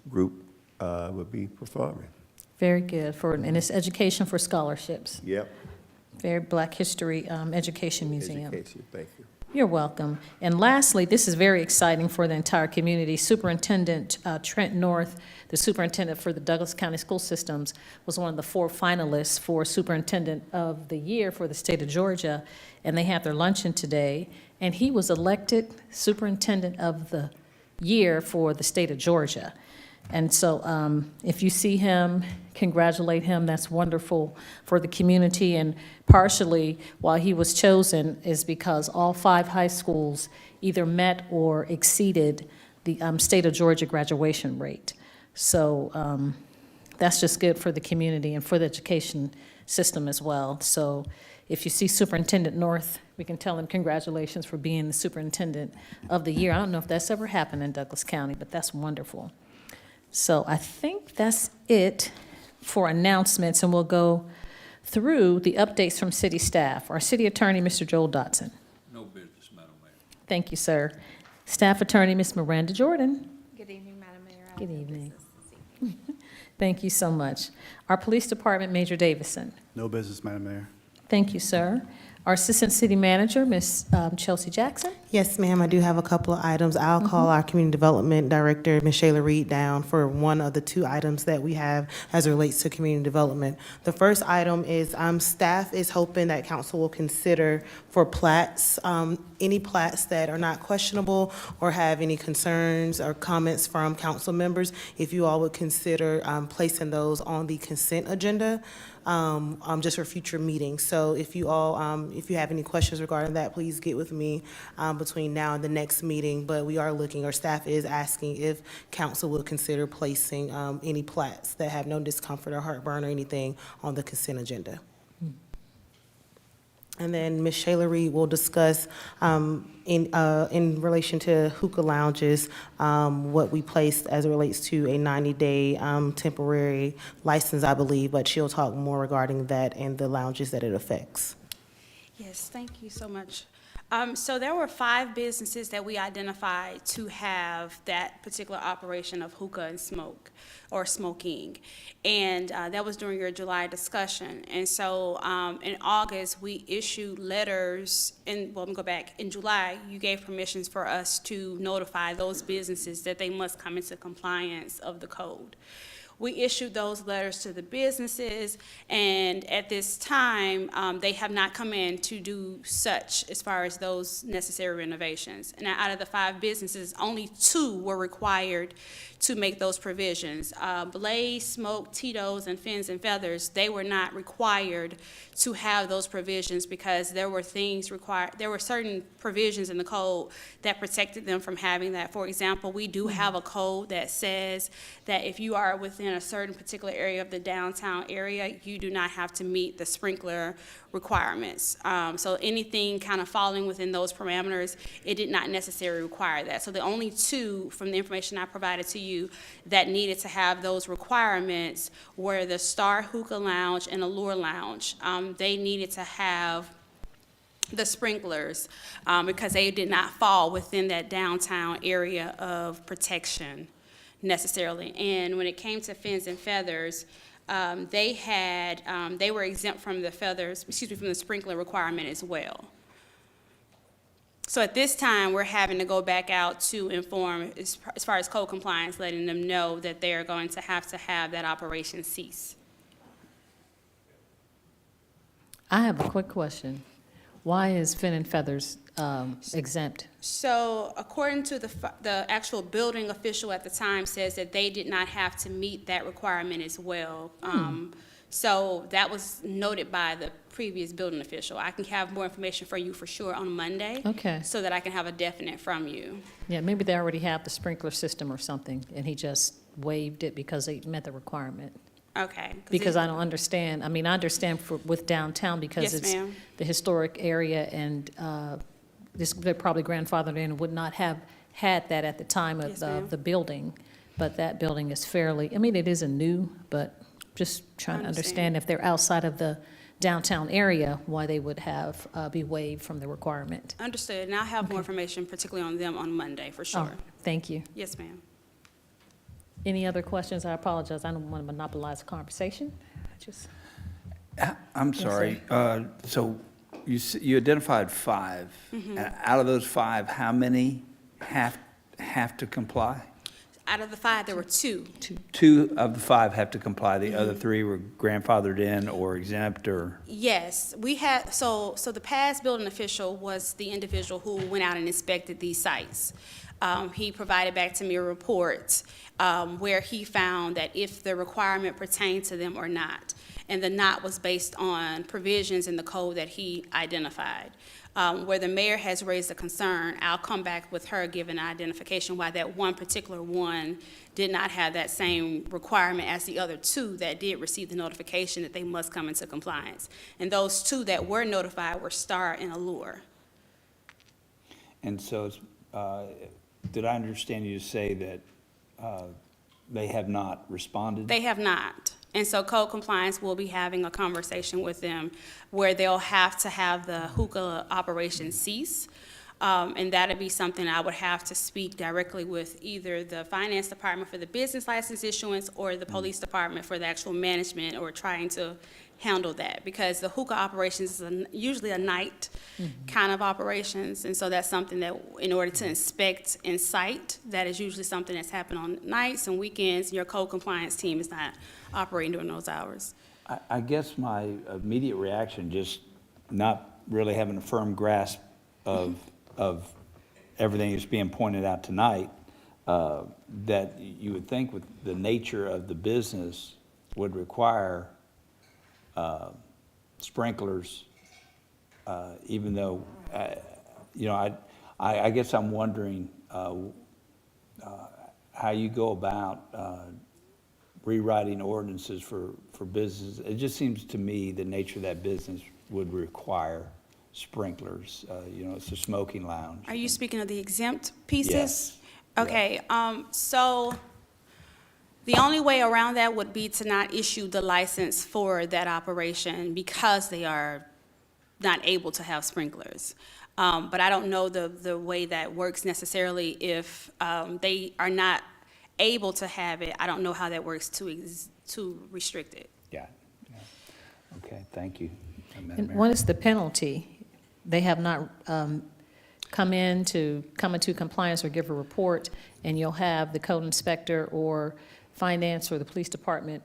group will be performing. Very good, and it's education for scholarships. Yep. Very Black History Education Museum. Education, thank you. You're welcome. And lastly, this is very exciting for the entire community. Superintendent Trent North, the superintendent for the Douglas County School Systems, was one of the 4 finalists for Superintendent of the Year for the state of Georgia, and they had their luncheon today, and he was elected Superintendent of the Year for the state of Georgia. And so if you see him, congratulate him. That's wonderful for the community. And partially, why he was chosen is because all 5 high schools either met or exceeded the state of Georgia graduation rate. So that's just good for the community and for the education system as well. So if you see Superintendent North, we can tell him congratulations for being the Superintendent of the Year. I don't know if that's ever happened in Douglas County, but that's wonderful. So I think that's it for announcements, and we'll go through the updates from city staff. Our city attorney, Mr. Joel Dotson. No business, Madam Mayor. Thank you, sir. Staff attorney, Ms. Miranda Jordan. Good evening, Madam Mayor. Good evening. Thank you so much. Our police department, Major Davison. No business, Madam Mayor. Thank you, sir. Our assistant city manager, Ms. Chelsea Jackson. Yes, ma'am, I do have a couple of items. I'll call our community development director, Ms. Shayla Reed, down for one of the 2 items that we have as it relates to community development. The first item is staff is hoping that council will consider for plats, any plats that are not questionable or have any concerns or comments from council members, if you all would consider placing those on the consent agenda. Just for future meetings. So if you all, if you have any questions regarding that, please get with me between now and the next meeting. But we are looking, our staff is asking if council will consider placing any plats that have no discomfort or heartburn or anything on the consent agenda. And then Ms. Shayla Reed will discuss in relation to hookah lounges, what we placed as it relates to a 90-day temporary license, I believe, but she'll talk more regarding that and the lounges that it affects. Yes, thank you so much. So there were 5 businesses that we identified to have that particular operation of hookah and smoke, or smoking. And that was during your July discussion. And so in August, we issued letters, and well, let me go back. In July, you gave permissions for us to notify those businesses that they must come into compliance of the code. We issued those letters to the businesses, and at this time, they have not come in to do such as far as those necessary renovations. And out of the 5 businesses, only 2 were required to make those provisions. Blaze, Smoke, Tito's, and Fins and Feathers, they were not required to have those provisions because there were things required, there were certain provisions in the code that protected them from having that. For example, we do have a code that says that if you are within a certain particular area of the downtown area, you do not have to meet the sprinkler requirements. So anything kind of falling within those parameters, it did not necessarily require that. So the only 2 from the information I provided to you that needed to have those requirements were the Star Hookah Lounge and Allure Lounge. They needed to have the sprinklers because they did not fall within that downtown area of protection necessarily. And when it came to Fins and Feathers, they were exempt from the from the sprinkler requirement as well. So at this time, we're having to go back out to inform, as far as code compliance, letting them know that they are going to have that operation cease. I have a quick question. Why is Fin and Feathers exempt? So according to the actual building official at the time says that they did not have to meet that requirement as well. So that was noted by the previous building official. I can have more information for you for sure on Monday. Okay. So that I can have a definite from you. Yeah, maybe they already have the sprinkler system or something, and he just waived it because they met the requirement. Okay. Because I don't understand, I mean, I understand with downtown because Yes, it's ma'am. the historic area, and they're probably grandfathered in, would not have had that at the time Yes, of ma'am. the building. But that building is fairly, I mean, it isn't new, but just trying to understand if they're outside of the downtown area, why they would have, be waived from the requirement. Understood. And I'll have more information, particularly on them on Monday, for sure. Oh, thank you. Yes, ma'am. Any other questions? I apologize, I don't want to monopolize the conversation. I'm Yes, sorry. So you identified 5. Mm-hmm. And out of those 5, how many have to comply? Out of the 5, there were 2. 2 of the 5 have to comply. The Mm-hmm. other 3 were grandfathered in or exempt or? Yes, we had, so the past building official was the individual who went out and inspected these sites. He provided back to me a report where he found that if the requirement pertained to them or not. And the not was based on provisions in the code that he identified. Where the mayor has raised a concern, I'll come back with her giving an identification why that one particular one did not have that same requirement as the other 2 that did receive the notification that they must come into compliance. And those 2 that were notified were Star and Allure. And so, did I understand you to say that they have not responded? They have not. And so code compliance will be having a conversation with them where they'll have to have the hookah operation cease. And that'd be something I would have to speak directly with either the finance department for the business license issuance or the police department for the actual management or trying to handle that. Because the hookah operations is usually a night kind of operations. And so that's something that in order to inspect and cite, that is usually something that's happened on nights and weekends. Your code compliance team is not operating during those hours. I guess my immediate reaction, just not really having a firm grasp of everything that's being pointed out tonight, that you would think with the nature of the business would require sprinklers, even though, you know, I guess I'm wondering how you go about rewriting ordinances for businesses. It just seems to me the nature of that business would require sprinklers. You know, it's a smoking lounge. Are you speaking of the exempt pieces? Yes. Okay, so the only way around that would be to not issue the license for that operation because they are not able to have sprinklers. But I don't know the way that works necessarily if they are not able to have it. I don't know how that works to restrict it. Yeah. Okay, thank you, Madam And Mayor. what is the penalty? They have not come into compliance or give a report, and you'll have the code inspector or finance or the police department,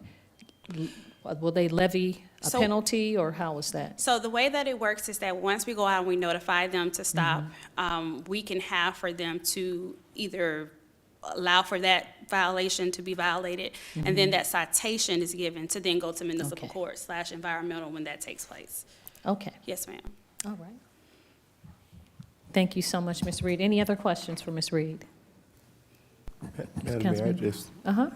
will they levy a So- penalty, or how is that? So the way that it works is that once we go out and we notify them to stop, we can have for them to either allow for that violation to be violated, and then that citation is given to then go to municipal Okay. court / environmental when that takes place. Okay, Yes, ma'am. all right. Thank you so much, Ms. Reed. Any other questions for Ms. Reed? Madam Mayor, I Councilman- just, Uh-huh.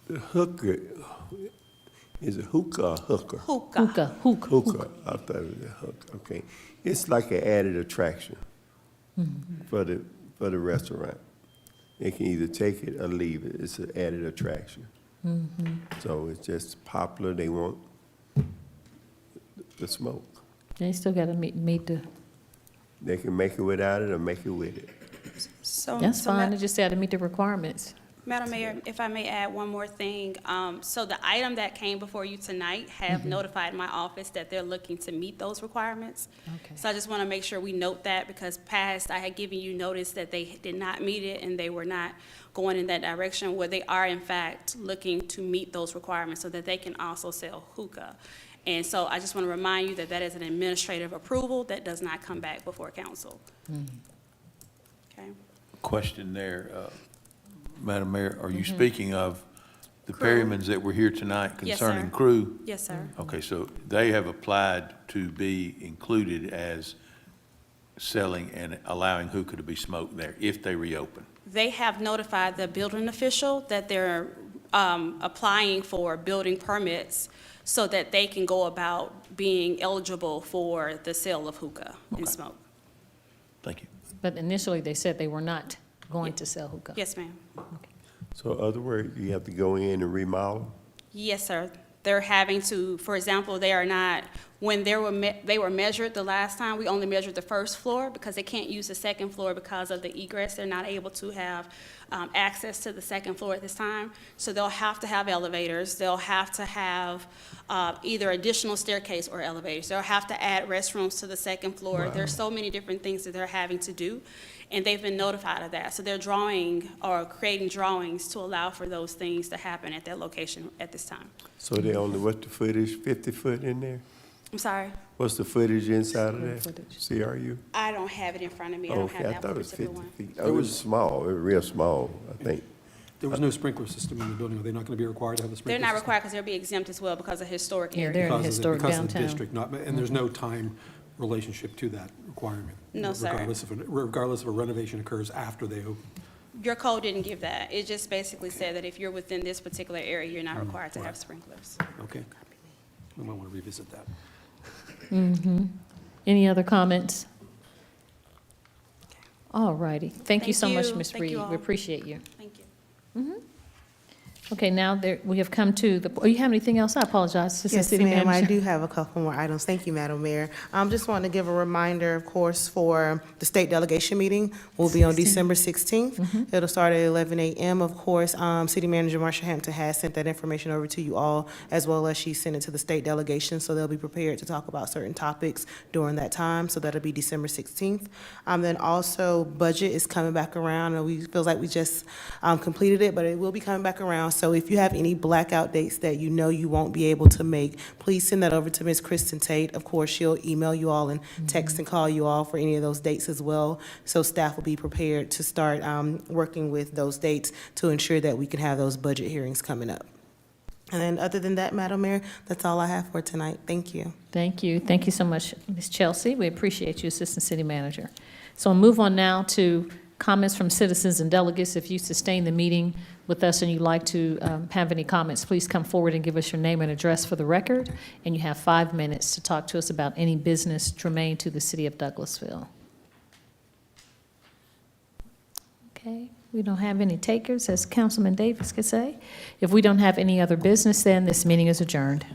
the hooker, is it hookah or hooker? Hookah. Hookah, I thought it was a hookah, okay. It's like an added attraction for the restaurant. They can either take it or leave it, it's an added attraction. So it's just popular, they want the smoke. They still got to meet the, They can make it without it or make it with it. So, that's so fine, Ma- they just got to meet the requirements. Madam Mayor, if I may add one more thing. So the item that came before you tonight have notified my office that they're looking to meet those requirements. Okay. So I just want to make sure we note that because past, I had given you notice that they did not meet it and they were not going in that direction where they are in fact looking to meet those requirements so that they can also sell hookah. And so I just want to remind you that that is an administrative approval that does not come back before council. Okay? Question there, Madam Mayor, are you speaking of the Perrymans that were here tonight Yes, concerning sir. crew? Yes, sir. Okay, so they have applied to be included as selling and allowing hookah to be smoked there if they reopen? They have notified the building official that they're applying for building permits so that they can go about being eligible for the sale of hookah and smoke. Thank you. But initially, they said they were not going to sell hookah. Yes, ma'am. So in other words, you have to go in and remodel? Yes, sir. They're having to, for example, they are not When they were measured the last time, we only measured the first floor because they can't use the second floor because of the egress. They're not able to have access to the second floor at this time. So they'll have to have elevators. They'll have to have either additional staircase or elevators. They'll have to add restrooms to the second floor. There's so many different things that they're having to do, and they've been notified of that. So they're drawing or creating drawings to allow for those things to happen at that location at this time. So they only, what's the footage, 50 foot in there? I'm sorry, What's the footage inside of that? CRU? I don't have it in front of me. I don't Okay, have I that thought it was particular 50 one. feet. Oh, it was small, it was real small, I think. There was no sprinkler system in the building. Are they not going to be required to have a sprinkler They're system? not required because they'll be exempt as well because of historic Yeah, area. they're in Because of the- historic because of the downtown. district, not, and there's no time relationship to that requirement. No, sir. Regardless if a renovation occurs after they open. Your code didn't give that. It just basically said that if you're within this particular area, you're not required to have sprinklers. Okay. We might want to revisit that. Any other comments? All righty. Thank you so Thank much, you. Ms. Thank Reed. you all. We appreciate you. Thank you. Okay, now we have come to the, oh, you have anything else? I apologize, Assistant Yes, City ma'am, I Manager. do have a couple more items. Thank you, Madam Mayor. Just want to give a reminder, of course, for the state delegation meeting will be on December 16th. It'll start at 11 a.m. Of course, City Manager Marsha Hampton has sent that information over to you all, as well as she sent it to the state delegation, so they'll be prepared to talk about certain topics during that time, so that'll be December 16th. Then also, budget is coming back around, and we feels like we just completed it, but it will be coming back around. So if you have any blackout dates that you know you won't be able to make, please send that over to Ms. Kristen Tate. Of course, she'll email you all and text and call you all for any of those dates as well. So staff will be prepared to start working with those dates to ensure that we can have those budget hearings coming up. And then other than that, Madam Mayor, that's all I have for tonight. Thank you. Thank you. Thank you so much, Ms. Chelsea. We appreciate you, Assistant City Manager. So we'll move on now to comments from citizens and delegates. If you sustain the meeting with us and you'd like to have any comments, please come forward and give us your name and address for the record. And you have 5 minutes to talk to us about any business germane to the city of Douglasville. Okay, we don't have any takers, as Councilman Davis could say. If we don't have any other business, then this meeting is adjourned.